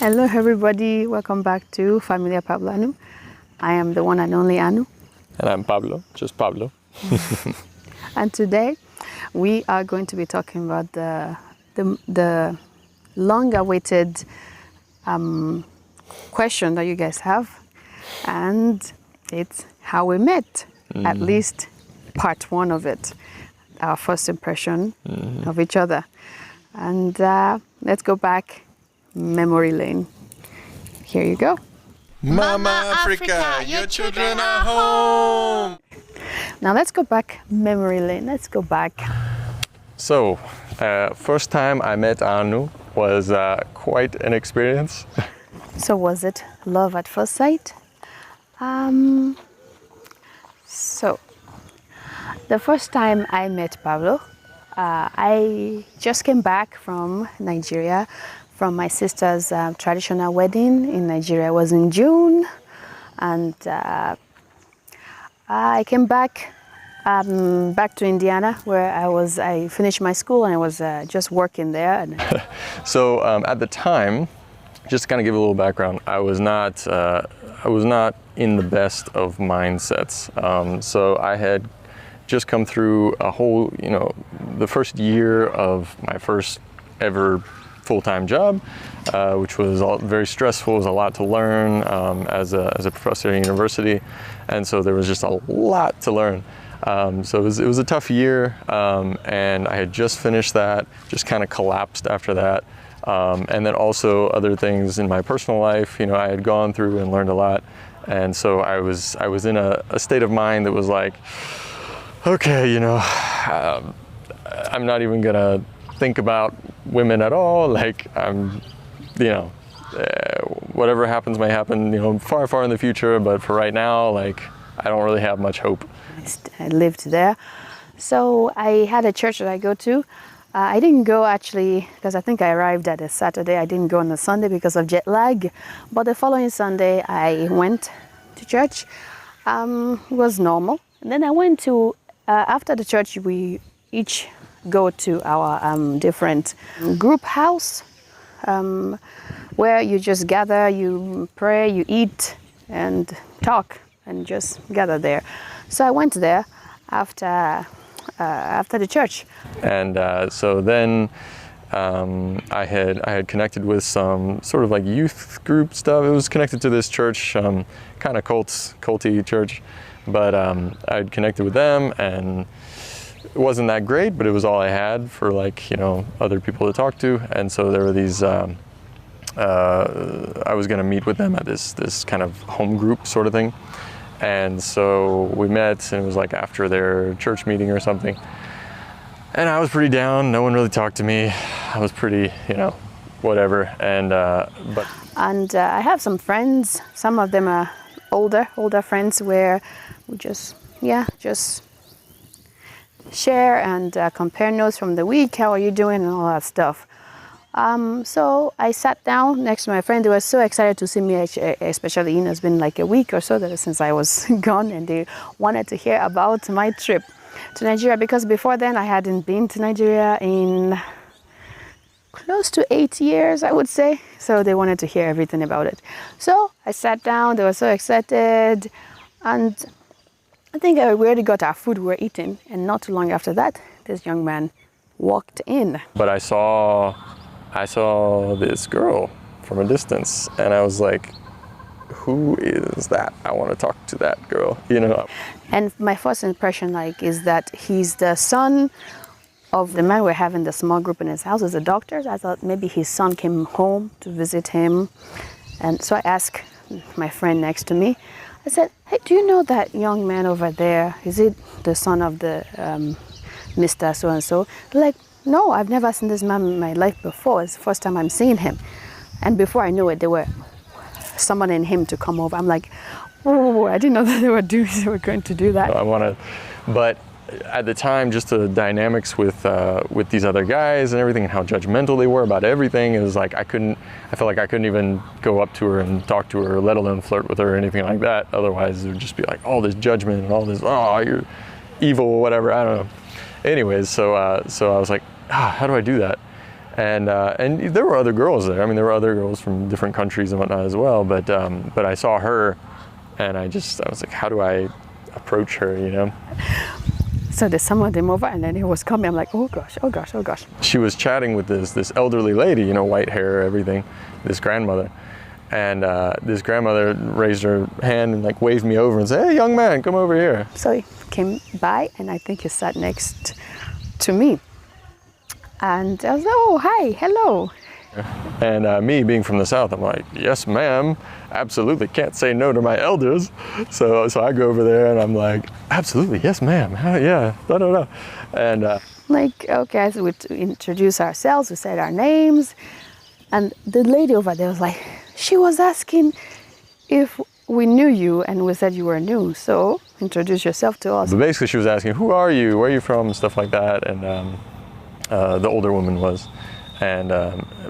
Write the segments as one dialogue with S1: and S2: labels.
S1: Hello everybody, welcome back to Familia Pablanu. I am the one and only Anu.
S2: And I'm Pablo, just Pablo.
S1: And today we are going to be talking about the long-awaited question that you guys have, and it's how we met, at least part one of it, our first impression of each other. And let's go back memory lane. Here you go.
S2: Mama Africa, your children are home.
S1: Now let's go back memory lane. Let's go back.
S2: So, first time I met Anu was quite an experience.
S1: So was it love at first sight? So the first time I met Pablo, I just came back from Nigeria from my sister's traditional wedding in Nigeria. It was in June, and I came back to Indiana, where I finished my school and I was just working there.
S2: So at the time, just to kind of give a little background, I was not in the best of mindsets. So I had just come through a whole, the first year of my first ever full-time job, which was very stressful. It was a lot to learn as a professor at university, and so there was just a lot to learn. So it was a tough year, and I had just finished that, just kind of collapsed after that. And then also other things in my personal life, I had gone through and learned a lot, and so I was in a state of mind that was like, okay, I'm not even gonna think about women at all. Like whatever happens may happen, far in the future. But for right now, like I don't really have much hope.
S1: I lived there, so I had a church that I go to. I didn't go actually because I think I arrived at a Saturday. I didn't go on a Sunday because of jet lag. But the following Sunday, I went to church. It was normal, and then I went to after the church. We each go to our different group house where you just gather, you pray, you eat and talk and just gather there. So I went there after the church. And
S2: so then I had connected with some sort of like youth group stuff. It was connected to this church, kind of culty church, but I had connected with them, and it wasn't that great, but it was all I had for other people to talk to. And so there were these, I was gonna meet with them at this kind of home group sort of thing. And so we met, and it was like after their church meeting or something. And I was pretty down, no one really talked to me. I was pretty, whatever. And, I
S1: have some friends, some of them are older friends, where we just share and compare notes from the week. How are you doing? And all that stuff. So I sat down next to my friend. They were so excited to see me, especially it's been like a week or so since I was gone, and they wanted to hear about my trip to Nigeria, because before then I hadn't been to Nigeria in close to 8 years, I would say. So they wanted to hear everything about it. So I sat down, they were so excited, and I think we already got our food, we were eating, and not too long after that, this young man walked in.
S2: But I saw this girl from a distance, and I was like, who is that? I want to talk to that girl, And
S1: my first impression is that he's the son of the man we're having the small group in his house. Is a doctor. I thought maybe his son came home to visit him. And so I asked my friend next to me, I said, hey, do you know that young man over there? Is it the son of the Mr. So-and-so? They're like, no, I've never seen this man in my life before. It's the first time I'm seeing him. And before I knew it, they were summoning him to come over. I'm like, oh, I didn't know that they were going to do that.
S2: But at the time, just the dynamics with these other guys and everything, and how judgmental they were about everything, it was like I felt like I couldn't even go up to her and talk to her, let alone flirt with her or anything like that. Otherwise, it would just be like all this judgment and all this, oh, you're evil or whatever, I don't know. Anyways, so I was like, how do I do that? And there were other girls there. I mean, there were other girls from different countries and whatnot as well. But I saw her, and I was like, how do I approach her, you know?
S1: So they summoned him over, and then he was coming. I'm like, oh gosh, oh gosh, oh gosh.
S2: She was chatting with this elderly lady, you know, white hair, everything, this grandmother. And this grandmother raised her hand and like waved me over and said, hey, young man, come over here.
S1: So he came by, and I think he sat next to me. And I was like, oh, hi, hello.
S2: And me being from the South, I'm like, yes, ma'am, absolutely, can't say no to my elders. So I go over there and I'm like, absolutely, yes, ma'am, yeah, da, da, da. And
S1: like, okay, so we introduced ourselves, we said our names. And the lady over there was like, she was asking if we knew you, and we said you were new, so introduce yourself to us.
S2: But basically she was asking, who are you, where are you from, stuff like that, and the older woman was. And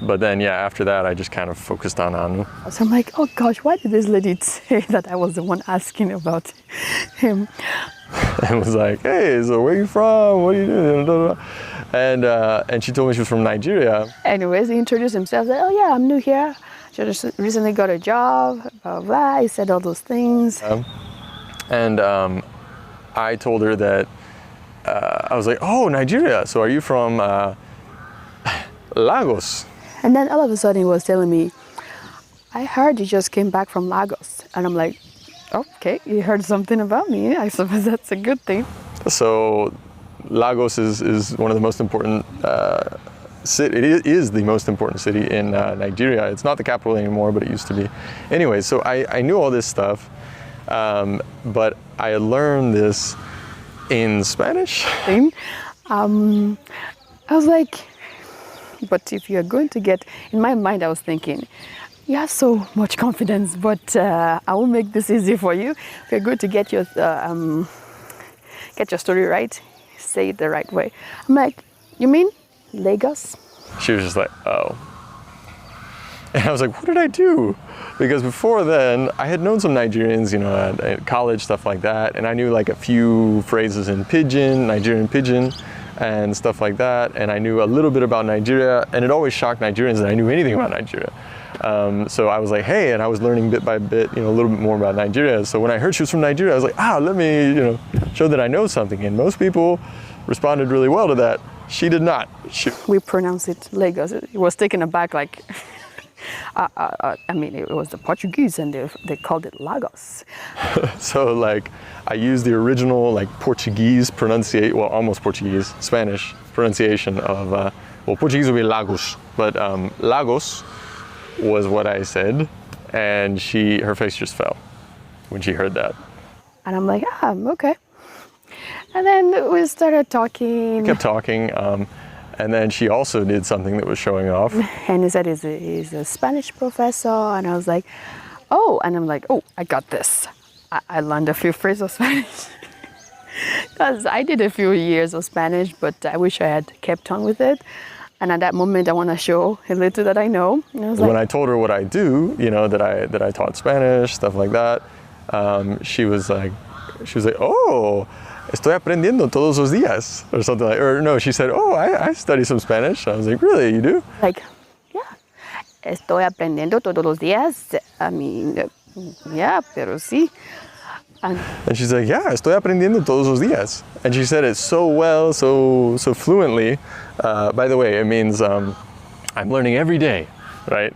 S2: but then, yeah, after that, I just kind of focused on Anu.
S1: So I'm like, oh gosh, why did this lady say that I was the one asking about him?
S2: And was like, hey, so where are you from, what are you doing? And she told me she was from Nigeria.
S1: Anyways, he introduced himself, said, oh yeah, I'm new here. Just recently got a job, blah, blah, blah. He said all those things.
S2: I told her that, I was like, oh, Nigeria, so are you from Lagos?
S1: And then all of a sudden he was telling me, I heard you just came back from Lagos. And I'm like, okay, you heard something about me. I suppose that's a good thing.
S2: So Lagos is one of the most important city. It is the most important city in Nigeria. It's not the capital anymore, but it used to be. Anyway, so I knew all this stuff, but I learned this in Spanish.
S1: I was like, but if you're going to get, in my mind I was thinking, you have so much confidence, but I will make this easy for you. If you're going to get your story right, say it the right way. I'm like, you mean Lagos?
S2: She was just like, oh. And I was like, what did I do? Because before then, I had known some Nigerians, you know, at college, stuff like that. And I knew like a few phrases in Pidgin, Nigerian Pidgin, and stuff like that. And I knew a little bit about Nigeria. And it always shocked Nigerians that I knew anything about Nigeria. So I was like, hey, and I was learning bit by bit, you know, a little bit more about Nigeria. So when I heard she was from Nigeria, I was like, let me, you know, show that I know something. And most people responded really well to that. She did not.
S1: We pronounce it Lagos. It was taken aback, like, I mean, it was the Portuguese, and they called it Lagos.
S2: So, like, I used the original, like, Portuguese pronunciation, well, almost Portuguese, Spanish pronunciation of, well, Portuguese would be Lagos, but Lagos was what I said, and her face just fell when she heard that.
S1: And I'm like, okay. And then we started talking.
S2: We kept talking, and then she also did something that was showing off.
S1: And he said he's a Spanish professor, and I was like, oh, and I'm like, oh, I got this. I learned a few phrases of Spanish. Because I did a few years of Spanish, but I wish I had kept on with it. And at that moment, I want to show a little that I know. And I was
S2: when I told her what I do, you know, that I taught Spanish, stuff like that, she was like, oh, estoy aprendiendo todos los días, or something like, or no, she said, oh, I study some Spanish. I was like, really, you do?
S1: Like, yeah, estoy aprendiendo todos los días. I mean, yeah, pero sí. And
S2: she's like, yeah, estoy aprendiendo todos los días. And she said it so well, so fluently. By the way, it means I'm learning every day, right?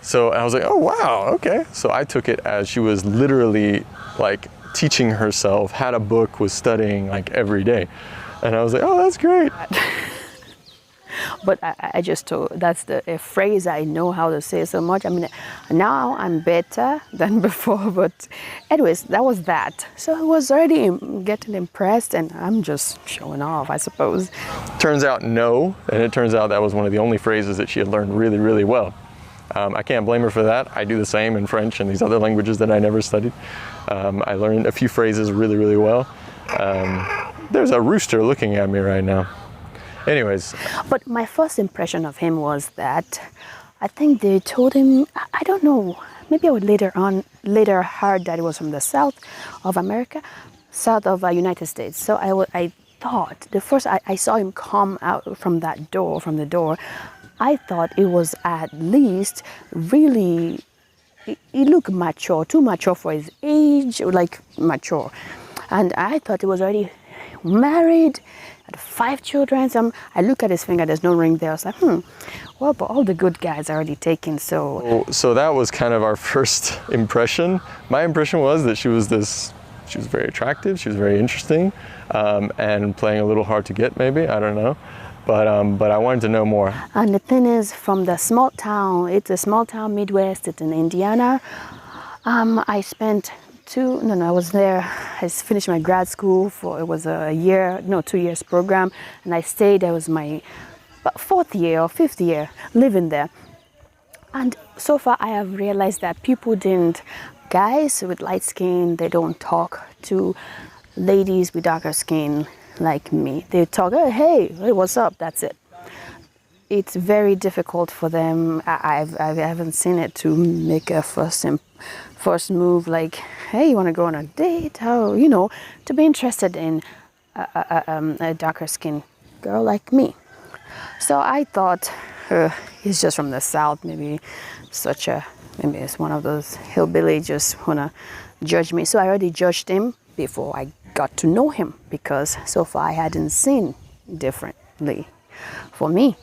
S2: So I was like, oh, wow, okay. So I took it as she was literally like teaching herself, had a book, was studying like every day. And I was like, oh, that's great.
S1: But I just told, that's a phrase I know how to say so much. I mean, now I'm better than before, but anyways, that was that. So I was already getting impressed, and I'm just showing off, I suppose.
S2: Turns out no, and it turns out that was one of the only phrases that she had learned really, really well. I can't blame her for that. I do the same in French and these other languages that I never studied. I learned a few phrases really, really well. There's a rooster looking at me right now. Anyways.
S1: But my first impression of him was that I think they told him, I don't know, maybe I would later heard that he was from the south of America, south of United States. So I thought, the first I saw him come out from the door, I thought it was at least really, he looked mature, too mature for his age, like mature. And I thought he was already married, had 5 children. So I look at his finger, there's no ring there. I was like, well, but all the good guys are already taken, so.
S2: So that was kind of our first impression. My impression was that she was very attractive, she was very interesting, and playing a little hard to get maybe, I don't know. But I wanted to know more.
S1: And the thing is, from the small town, it's a small town, Midwest, it's in Indiana. I spent I was there, I finished my grad school it was a 2 years program, and I stayed, that was my 4th year or 5th year living there. And so far I have realized that guys with light skin, they don't talk to ladies with darker skin like me. They talk, hey, what's up? That's it. It's very difficult for them. I haven't seen it to make a first move like, hey, you want to go on a date? How, to be interested in a darker skin girl like me. So I thought he's just from the South, maybe it's one of those hillbilly just want to judge me. So I already judged him before I got to know him, because so far I hadn't seen differently for me.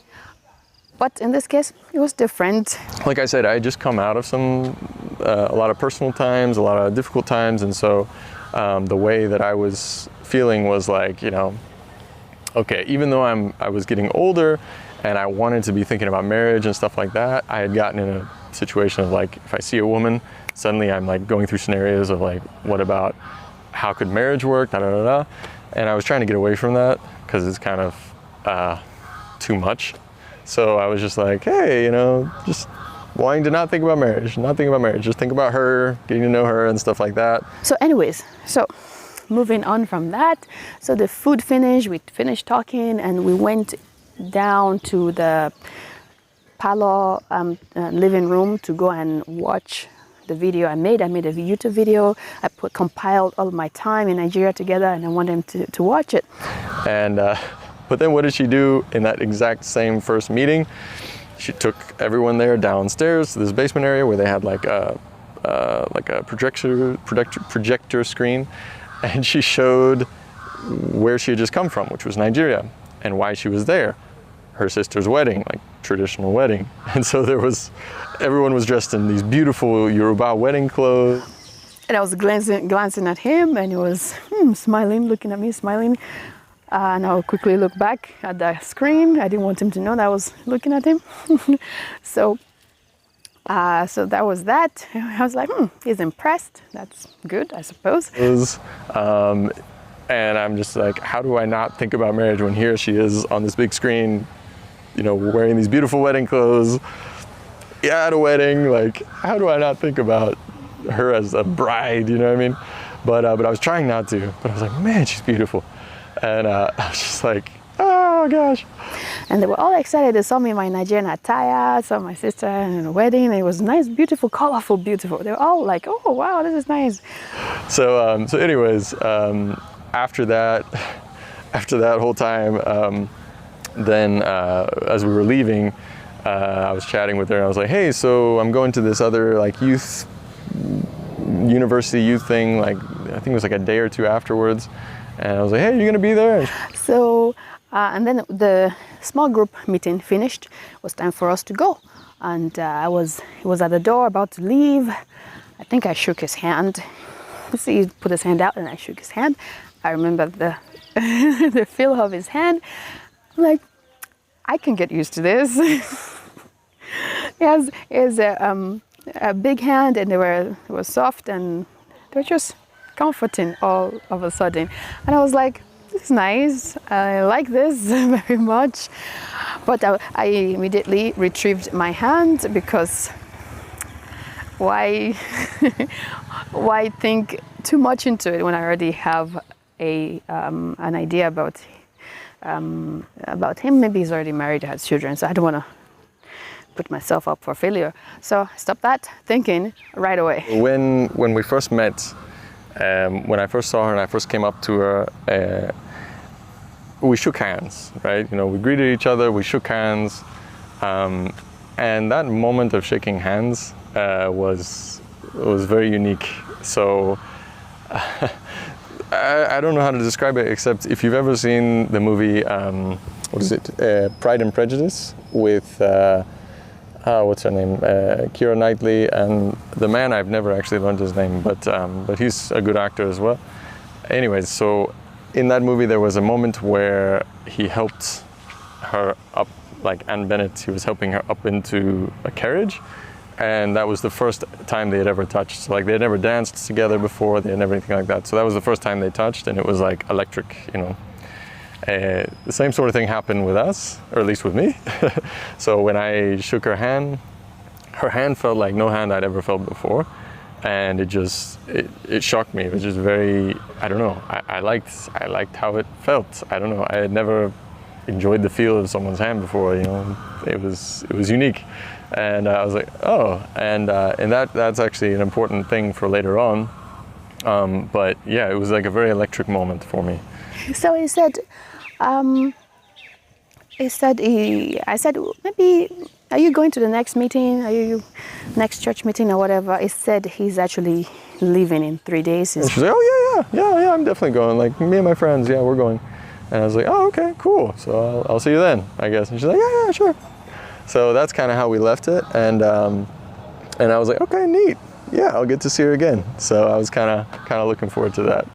S1: But in this case, it was different.
S2: Like I said, I had just come out of a lot of personal times, a lot of difficult times, and so the way that I was feeling was like, okay, even though I was getting older and I wanted to be thinking about marriage and stuff like that, I had gotten in a situation of like, if I see a woman, suddenly I'm like going through scenarios of like, what about how could marriage work, and I was trying to get away from that because it's kind of too much. So I was just like, hey, just wanting to not think about marriage, just think about her, getting to know her and stuff like that.
S1: So anyways, moving on from that, so the food finished, we finished talking, and we went down to the parlor living room to go and watch the video I made. I made a YouTube video. I compiled all of my time in Nigeria together, and I want them to watch it.
S2: And but then what did she do in that exact same first meeting? She took everyone there downstairs to this basement area where they had like a projector screen, and she showed where she had just come from, which was Nigeria, and why she was there. Her sister's wedding, like traditional wedding. And so everyone was dressed in these beautiful Yoruba wedding clothes.
S1: And I was glancing at him, and he was smiling, looking at me, smiling. And I would quickly look back at the screen. I didn't want him to know that I was looking at him. So that was that. I was like, he's impressed. That's good, I suppose.
S2: And I'm just like, how do I not think about marriage when here she is on this big screen, wearing these beautiful wedding clothes, at a wedding. Like, how do I not think about her as a bride, you know what I mean? But I was trying not to, but I was like, man, she's beautiful. And I was just like, oh gosh.
S1: And they were all excited. They saw me in my Nigerian attire, saw my sister in a wedding. It was nice, beautiful, colorful, beautiful. They were all like, oh wow, this is nice.
S2: So anyways, after that whole time, then as we were leaving, I was chatting with her, and I was like, hey, so I'm going to this other like university youth thing, like I think it was like a day or two afterwards. And I was like, hey, you're gonna be there?
S1: So, and then the small group meeting finished. It was time for us to go. And he was at the door about to leave. I think I shook his hand. He put his hand out and I shook his hand. I remember the the feel of his hand. I'm like, I can get used to this. He has a big hand, and they were soft, and they were just comforting all of a sudden. And I was like, this is nice. I like this very much. But I immediately retrieved my hand, because why think too much into it when I already have an idea about him. Maybe he's already married, has children, so I don't want to put myself up for failure. So stop that thinking right away.
S2: When we first met, when I first saw her and I first came up to her, we shook hands, right? We greeted each other, we shook hands, And that moment of shaking hands was very unique. So I don't know how to describe it, except if you've ever seen the movie, what is it, Pride and Prejudice, with what's her name, Keira Knightley, and the man, I've never actually learned his name, but he's a good actor as well. Anyways, so in that movie there was a moment where he helped her up, like Anne Bennett, he was helping her up into a carriage, and that was the first time they had ever touched. So like they had never danced together before, they had never anything like that. So that was the first time they touched, and it was like electric, you know. The same sort of thing happened with us, or at least with me. So when I shook her hand felt like no hand I'd ever felt before, and it shocked me. It was just very, I don't know. I liked how it felt. I don't know. I had never enjoyed the feel of someone's hand before. You know, it was unique, and I was like, oh, and that's actually an important thing for later on. But yeah, it was like a very electric moment for me.
S1: So he said, I said, maybe, are you going to the next meeting? Are you next church meeting or whatever? He said he's actually leaving in 3 days.
S2: And she's like, oh yeah, I'm definitely going. Like me and my friends, yeah, we're going. And I was like, oh, okay, cool. So I'll see you then, I guess. And she's like, yeah, sure. So that's kind of how we left it. And I was like, okay, neat. Yeah, I'll get to see her again. So I was kind of looking forward to that.